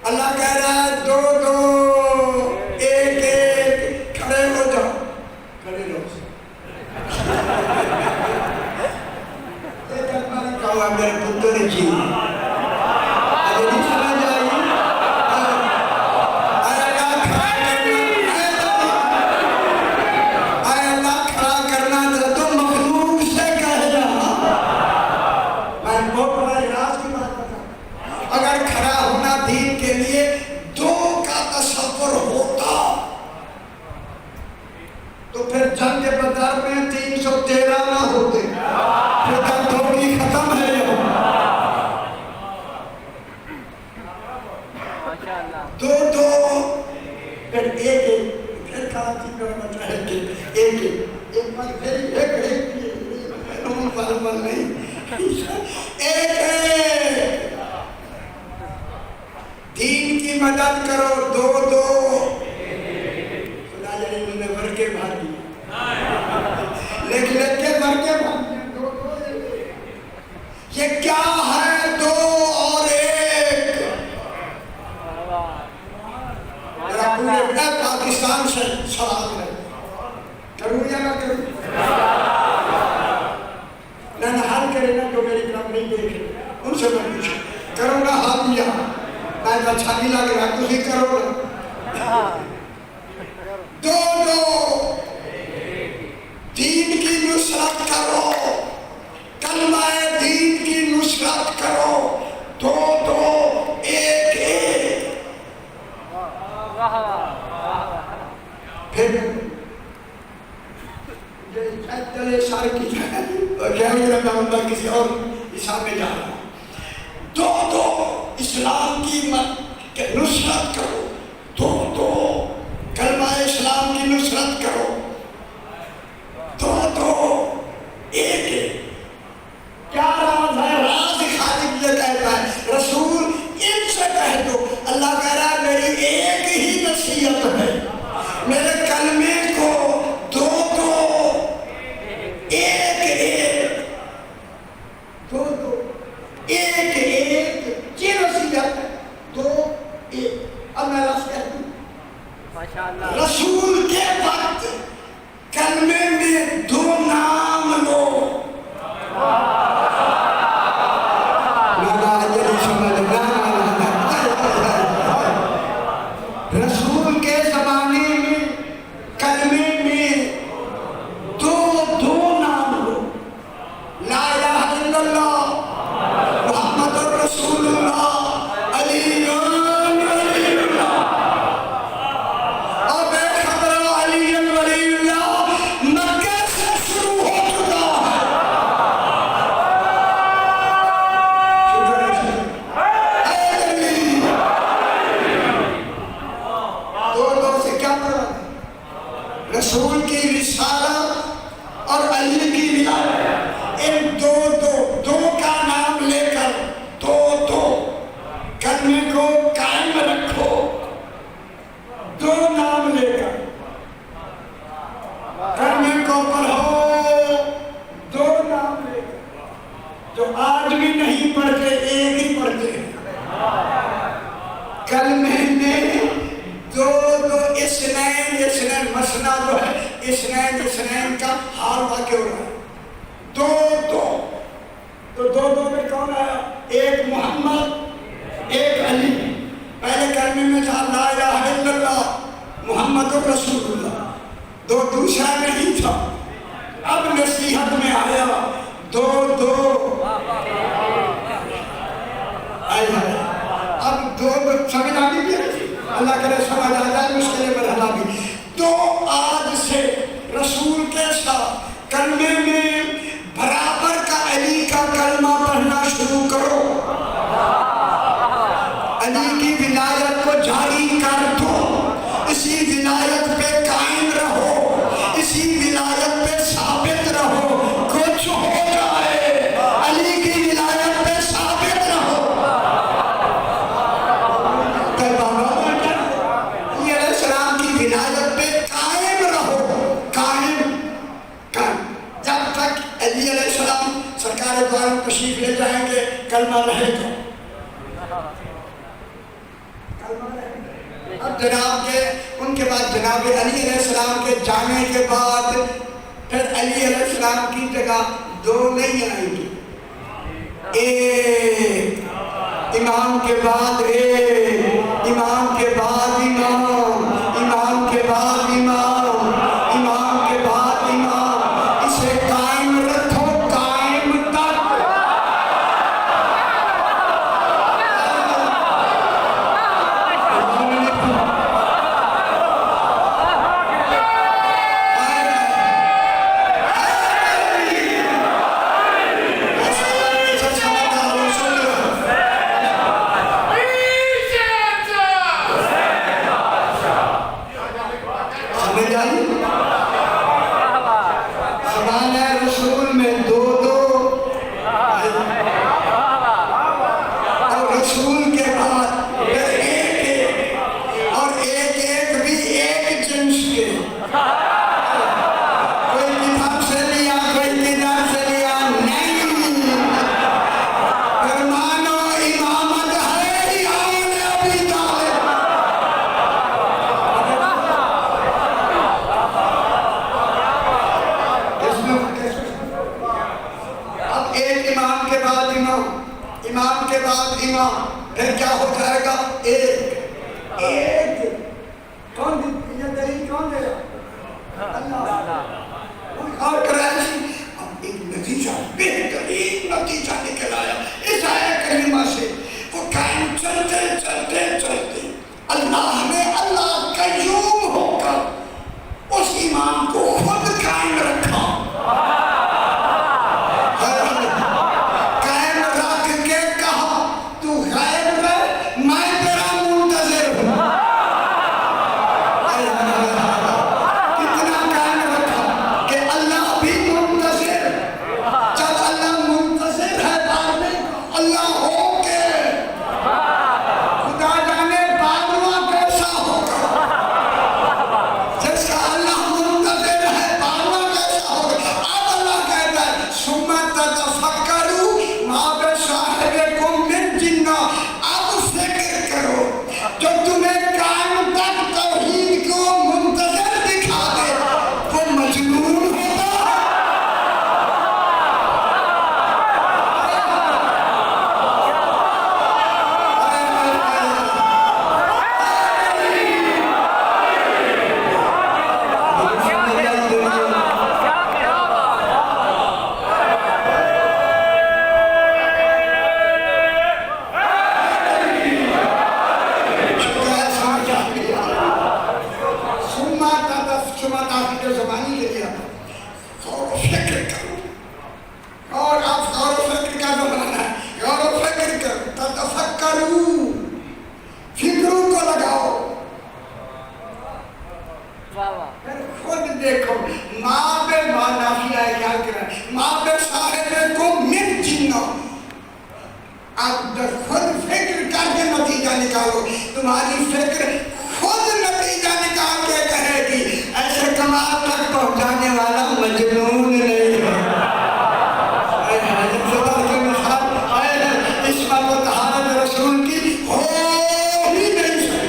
اللہ کہہ رہا ہے دو دو ایک ایک دین کی مدد کرو، دو دو خدا جانے انہوں نے ورکے بھار دیا، لکھ کے ورکے بھار دیا، دو دو یہ کیا ہے دو اور ایک؟ میرا پورے پاکستان سے سوال ہے، کروں یا نہ کروں؟ نہ حل کرے نا جو میری طرف نہیں دیکھے ان سے میں پوچھا کرو گا حل یا میں اچھا نہیں لگ رہا تو ہی کرو گا دو دو دین کی نصرت کرو، کلمہ دین کی نصرت کرو، دو دو ایک ایک پھر چلے سارے کی کیا میں کسی اور حساب میں جا رہا ہوں، دو دو اسلام کی نصرت کرو، دو دو کلمہ اسلام کی نصرت کرو، دو دو ایک ایک کیا راز ہے؟ راز خالق یہ کہتا ہے رسول ان سے کہہ دو، اللہ کہہ رہا ہے میری ایک ہی نصیحت ہے، میرے کلمے کو دو دو ایک ایک دو دو ایک ایک یہ نصیحت ہے، دو ایک اب میں لفظ کہہ دوں رسول کے وقت کلمے میں دو نام لو، رسول کے زمانے میں کلمے میں دو دو نام لو، لا الہ الا اللہ محمد رسول اللہ علی ولی اللہ، اب ایک خبر علی ولی اللہ مکہ سے شروع ہو چکا ہے، دو دو سے کیا مراد؟ رسول کی رسالت اور علی کی ولایت، ان دو دو دو کا نام لے کر دو دو کلمے کو قائم رکھو، دو نام لے کر کلمے کو پڑھو، دو نام لے کر، جو آج بھی نہیں پڑھتے ایک ہی پڑھتے ہیں کلمے میں دو دو اثنین اثنین مسئلہ جو ہے اثنین اثنین کا حال واقع ہو رہا ہے، دو دو تو دو دو میں کون ہے؟ ایک محمد ایک علی، پہلے کلمے میں تھا لا الہ الا اللہ محمد رسول اللہ، دو دوسرا نہیں تھا، اب نصیحت میں آیا دو دو اب دو سمجھ آ گئی، اللہ کرے سمجھ آ جائے اس کے لیے مرحلہ بھی، تو آج سے رسول کے ساتھ کلمے میں برابر کا علی کا کلمہ پڑھنا شروع کرو، علی کی ولایت کو جاری کر دو، اسی ولایت پہ قائم رہو، اسی ولایت پہ ثابت رہو، کچھ ہو جائے علی کی ولایت پہ ثابت رہو، علی علیہ السلام کی ولایت پہ قائم رہو، قائم جب تک علی علیہ السلام سرکار دوارم تشریف لے جائیں گے کلمہ رہے گا، اب جناب کے ان کے بعد جناب علی علیہ السلام کے جانے کے بعد پھر علی علیہ السلام کی جگہ دو نہیں آئیں گی، ایک امام کے بعد ایک، امام کے بعد امام، امام کے بعد امام، امام کے بعد امام، اسے قائم رکھو قائم تک، سیما پھر کیا ہو جائے گا؟ ایک ایک کون یہ دلیل کون دے گا؟ اللہ اور کرائشی اب ایک نتیجہ بہترین نتیجہ نکل آیا اس آیت کریمہ سے وہ قائم چلتے چلتے چلتے اللہ نے اللہ قیوم ہو کر اس امام کو خود قائم رکھا قائم رکھ کے کہا تو غائب رہ میں تیرا منتظر ہوں کتنا قائم رکھا کہ اللہ بھی منتظر جب اللہ منتظر ہے بعد میں اللہ ہو کے خدا جانے بعدواں کیسا ہوگا جس کا اللہ منتظر ہے بعدواں کیسا ہوگا اب اللہ کہتا ہے ثم تتفکروا ما بصاحبکم من جنہ اب فکر کرو جو تمہیں قائم تک توحید کو منتظر دکھا دے وہ مجنون ہوگا زبانی لے لیا غور و فکر کرو اور آپ غور و فکر کا زمانہ ہے غور و فکر کرو تتفکروا فکروں کو لگاؤ پھر خود دیکھو ماں بے نافیہ ہے کیا کریں ماں بے صاحب کو من جنہ اب خود فکر کر کے نتیجہ نکالو تمہاری فکر خود نتیجہ نکال کے کہے گی ایسے کمال تک پہنچانے والا مجنون نہیں ہے عصمت و طہارت رسول کی ہو ہی نہیں سکتی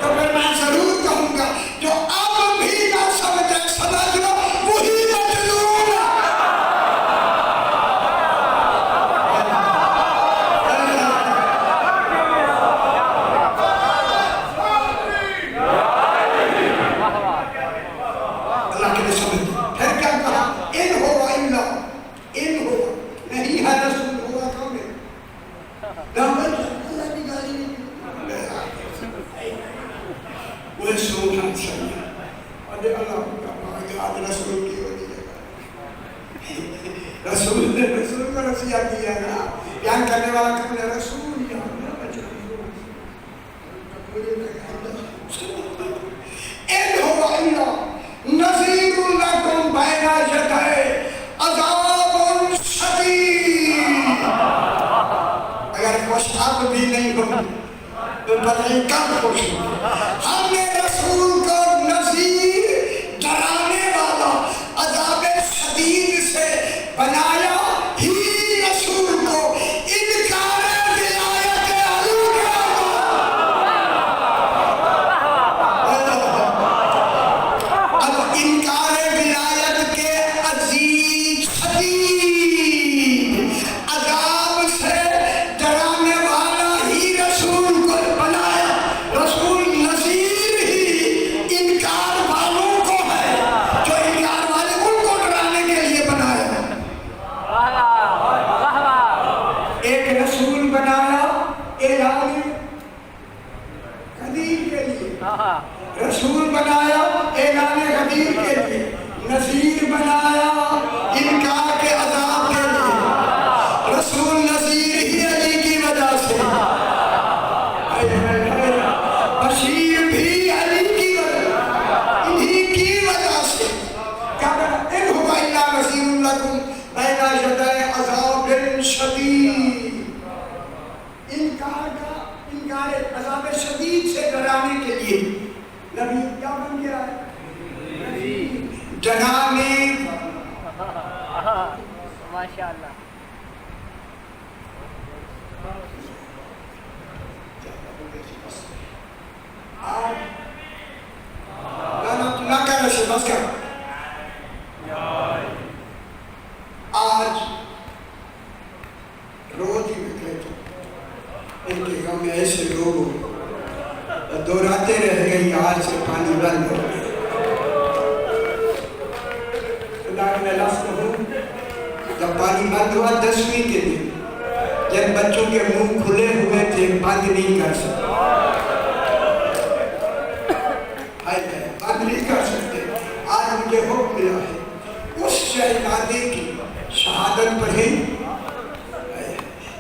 تو پھر میں ضرور کہوں گا جو اب بھی نہ سمجھے سمجھ لو وہی مجنون ہے اللہ کے سمجھ پھر کیا کہا ان ہو الا ان ہو نہیں ہے رسول ہوا کون ہے دعوت اللہ کی گالی نہیں وہ سونا چاہیے اور اللہ آج رسول کی ہوتی ہے رسول کا رسیہ کیا نا بیان کرنے والا کم نے رسول یا ان ہو الا نذیر لکم بین یدی عذاب شدید اگر خوشاب بھی نہیں ہوگی تو پتہ نہیں کب خوش ہوگی ہم نے رسول کو نذیر ڈرانے والا عذاب شدید سے بنایا ہی رسول کو انکار ولایت علی اب انکار ولایت کے عزیز شدید عذاب سے ڈرانے والا ہی رسول کو بنایا رسول نذیر ہی انکار والوں کو ہے جو انکار والے ان کو ڈرانے کے لیے بنایا ایک رسول بنایا اعلان غدیر کے لیے رسول بنایا اعلان غدیر کے لیے نذیر بنایا انکار کے عذاب کے لیے رسول نذیر ہی علی کی وجہ سے بشیر بھی علی کی وجہ انہی کی وجہ سے کیا کہا ان ہوا الا نذیر لکم بین یدی عذاب شدید انکار عذاب شدید سے ڈرانے کے لیے نبی کیا بن گیا ہے ڈرانے ماشاءاللہ نہ کہہ رہے بس کیا آج روز ہی نکلے تو پانی بند ہو گیا. خدا میں لفظ کہوں، جب پانی بند ہوا 10ویں کے دن، جب بچوں کے منہ کھلے ہوئے تھے بند نہیں کر سکتے، بند نہیں کر سکتے. آج مجھے حکم ملا ہے اس شہزادے کی شہادت پڑھیں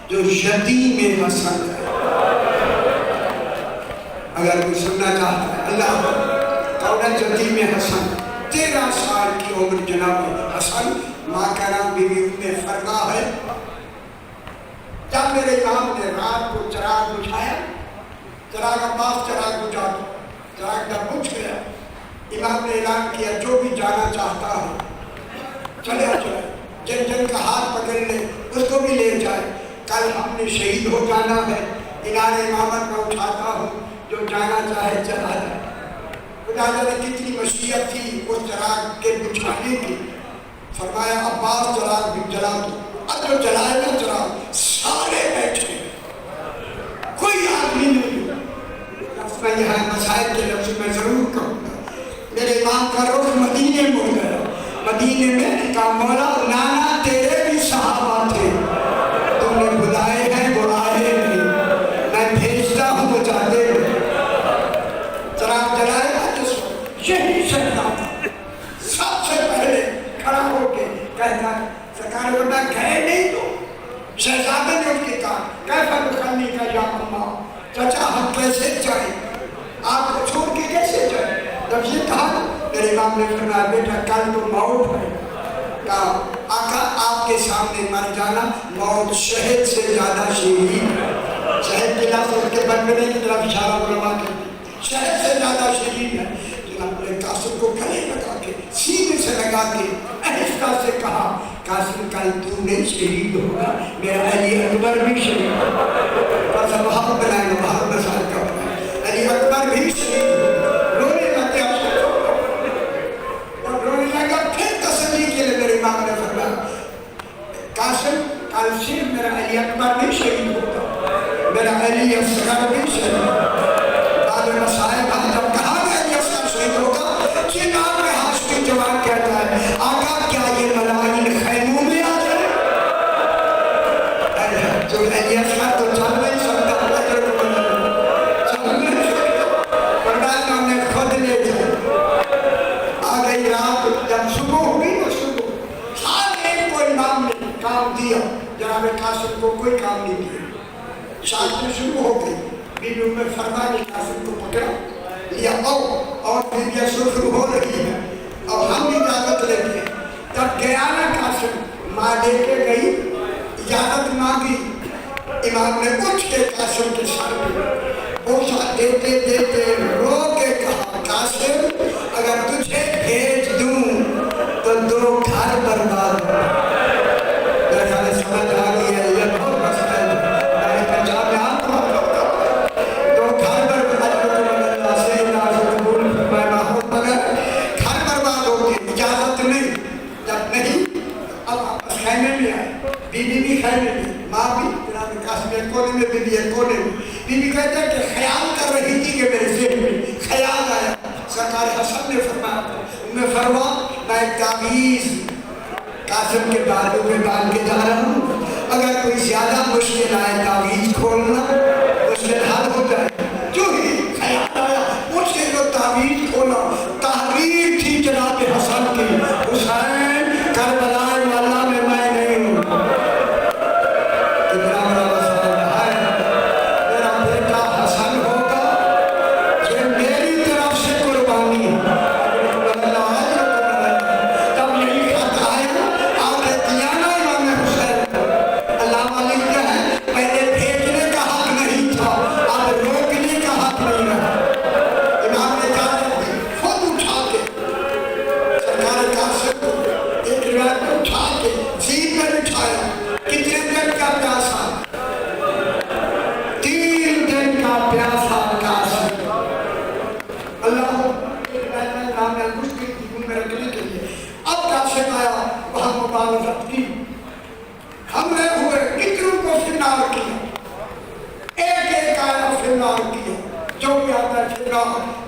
جو یتیم حسن ہے. اگر کوئی سننا چاہتا ہے، اللہ کون یتیم حسن؟ 13 سال کی عمر جناب حسن، ماں کا نام بی بی ام فرقہ ہے. جب میرے امام نے رات کو چراغ بجھایا، چراغ عباس چراغ بجھا دو، چراغ جب بجھ گیا، امام نے اعلان کیا جو بھی جانا چاہتا ہے چلے جائے، جن جن کا ہاتھ پکڑ لے اس کو بھی لے جائے، کل ہم نے شہید ہو جانا ہے. انار امامت میں اٹھاتا ہوں، جو جانا چاہے چلا جائے. خدا جانے کتنی مشیت تھی اس چراغ کے بجھانے کی. فرمایا عباس چراغ بھی جلا دو. اب جو جلائے نا چراغ سارے بیٹھے، کوئی آدمی نہیں. لفظ میں یہاں مسائل کے لفظ میں ضرور کہوں گا. میرے امام کا رخ مدینے میں ہو گیا. مدینے میں کہا مولا نانا تیرے بھی صحابہ تھے، تم نے بلائے ہیں وہ آئے نہیں، میں بھیجتا ہوں وہ جاتے ہیں. چراغ جلائے گا جس یہی شہزادہ سب سے پہلے کھڑا ہو کے کہتا ہے سرکار بندہ گئے نہیں تو. شہزادے نے اس کے کہا کیسا بخلنی کا یا اماں، چچا ہم کیسے جائیں، آپ کو چھوڑ کے کیسے جائیں. جب یہ کہا میرے امام نے فرمایا بیٹا کل تو موت ہے. کہا آقا آپ کے سامنے مر جانا موت شہد سے زیادہ شیرین ہے. شہد کے لفظ اس کے بننے کی طرف اشارہ علماء کرتے ہیں، شہد سے زیادہ شیرین ہے. جناب نے قاسم کو گلے لگا کے سینے سے لگا کے آہستہ سے کہا قاسم کل تو نہیں شہید ہوگا، میرا علی اکبر بھی شہید ہوگا. اور سب وہاں بنائے وہاں مسائل کا بنائے علی اکبر بھی شہید ہوگا. رونے لگے اور رونے لگا. پھر تسلی کے لیے میرے امام نے فرمایا قاسم کل صرف میرا علی اکبر نہیں شہید ہوگا، میرا علی اصغر بھی شہید ہوگا. بعد مسائل جب کہا گیا علی اصغر شہید ہوگا، جناب میں ہاشمی جواب کہتا ہے آقا کیا یہ ملائن خیموں میں آ جائے؟ جو علی اصغر تو چل نہیں سکتا، چل نہیں سکتا، فرمایا نے خود لے جائے. آ گئی رات، جب صبح ہوئی نا صبح ہر ایک کو امام نے کام دیا، جناب قاسم کو کوئی کام نہیں دیا. شام میں شروع ہو گئی. بی بی ام فرقہ نے قاسم کو پکڑا لیا اور بیویاں شروع ہو رہی ہیں اور ہم اجازت لے کے. جب گیا نا قاسم، ماں لے کے گئی، اجازت مانگی. امام نے اٹھ کے قاسم کے سر پہ بوسہ دیتے دیتے رو کے کہا قاسم اگر تجھے بھیج دوں تو 2 گھر برباد ہو. میرے خیال سمجھ آ گئی ہے یہ بہت مسئلہ ہے. میں پنجاب میں آپ کو بتاتا ہوں 2 گھر برباد اللہ سے قبول میں محمود مگر گھر برباد ہو گئے. اجازت نہیں. جب نہیں اب آپس خیمے میں آئے، بی بی بھی خیمے میں، ماں بھی جناب قاسم ایک کونے میں، بی بی ایک کونے میں. بی بی کہتے ہیں کہ خیال کر رہی تھی کہ میرے ذہن میں خیال آیا. سرکار حسن نے فرمایا میں فرما میں تعویذ قاسم کے بالوں میں ڈال کے جا رہا ہوں، اگر کوئی زیادہ مشکل آئے تعویذ کھولنا مشکل حل ہو جائے. جو ہی خیال آیا مجھ سے جو تعویذ کھولا، تحریر تھی جناب حسن کی حسین کربلا والا میں نہیں ہوں. کتنا بڑا مسئلہ ہے. میرا بیٹا حسن ہوگا یہ میری طرف سے قربانی ہے. تب یہی خط آیا آپ نے دیا نا امام حسین. اللہ علیہ کیا ہے پہلے بھیجنے کا حق نہیں تھا، اب روکنے کا حق نہیں رہا. امام نے کہا خود اٹھا کے سرکار قاسم کو ایک روایت کو اٹھا کے زین میں بٹھایا. کتنے دن کا پیاسا؟ 3 دن کا پیاسا قاسم. اللہ نام ہے مشکل کی میں رکھنے کے لیے. اب قاسم آیا وہاں مبارزت کی، حملے ہوئے، اتنوں کو فنار کیا، ایک ایک آیا فنار کیا. جو بھی آتا ہے فنار،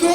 2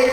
1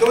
2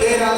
13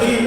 3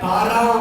12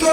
2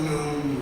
نام